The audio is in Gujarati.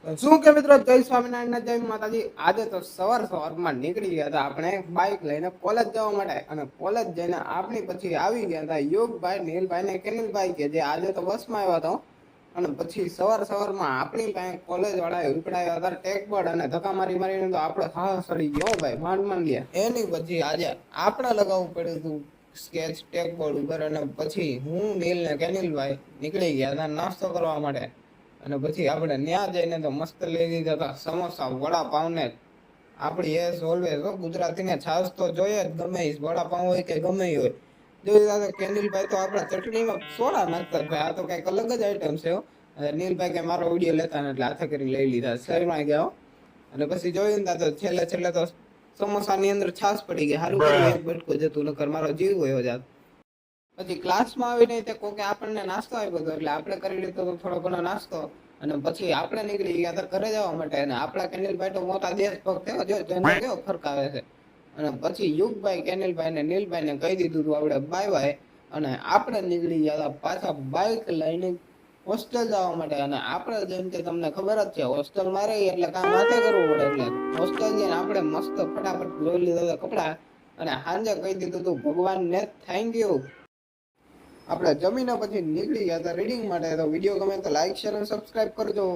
તો શું કે મિત્રો, જય સ્વામિનારાયણ, જય માતાજી। આજે તો સવારમાં નીકળી ગયા હતા આપણે બાઇક લઈને કોલેજ જવા માટે, અને કોલેજ જઈને આપણી પછી આવી ગયા હતા યોગભાઈ, નીલભાઈ ને કેનિલભાઈ, કે જે આજે તો બસમાં આવ્યા હતા। અને પછી સવારમાં આપણી પાસે કોલેજ વાળા ઉપડાયા હતા ટેકબોર્ડ, અને ધક્કા મારીને તો આપણે સાહસ ચડી ગયો ભાઈ, માંડ ગયા। એની પછી આજે આપણે લગાવવું પડ્યું હતું સ્કેચ ટેકબોર્ડ ઉપર, અને પછી હું, નીલ ને કેનિલભાઈ નીકળી ગયા હતા નાસ્તો કરવા માટે। અને પછી આપણે ત્યાં જઈને તો મસ્ત લઈ લીધા હતા સમોસા, વડાપાવ ને આપણી એસ ઓલવેઝ ગુજરાતી ને છાશ તો જોઈએ જ, ગમે વડાપાવ હોય કે ગમે હોય। જોઈ દાદા કેનિલભાઈ તો આપણા ચટણીમાં સોડા નાખતા ભાઈ, આ તો કઈક અલગ જ આઈટમ છે। નીલભાઈ કે મારો વિડીયો લેતા ને એટલે હાથે કરી લઈ લીધા, શહેરમાં ગયા। અને પછી જોયું ને તો છેલ્લે તો સમોસાની અંદર છાશ પડી ગઈ, સારું કર્યું એક બટકું જતું, નકર મારો જીવ ગયો જાત। પછી ક્લાસમાં આવીને તે કોકે આપણને નાસ્તો આપ્યો હતો, એટલે આપણે કરી લીધો તો થોડો ઘણો નાસ્તો। અને પછી આપણે નીકળી ગયા હતા ઘરે જવા માટે, અને આપણા કેનિલભાઈ તો મોટા દેશ ભક્ત થયો, જો જેને કેવો ફરકાવે છે। અને પછી યુગભાઈ, કેનિલભાઈ ને નીલભાઈ ને કહી દીધું હતું આપણે બાય બાય, અને આપણે નીકળી ગયા હતા પાછા બાઇક લઈને હોસ્ટેલ જવા માટે। અને આપણે જેમ કે તમને ખબર જ છે, હોસ્ટેલમાં રહી એટલે કામ માથે કરવું પડે, એટલે હોસ્ટેલ જઈને આપણે મસ્ત ફટાફટ જોઈ લીધા હતા કપડા, અને સાંજે કહી દીધું હતું ભગવાનને થેન્ક યુ। આપણે જમીને પછી નીકળી ગયા હતા રીડિંગ માટે। તો વિડીયો ગમે તો લાઈક, શેર અને સબસ્ક્રાઇબ કરજો।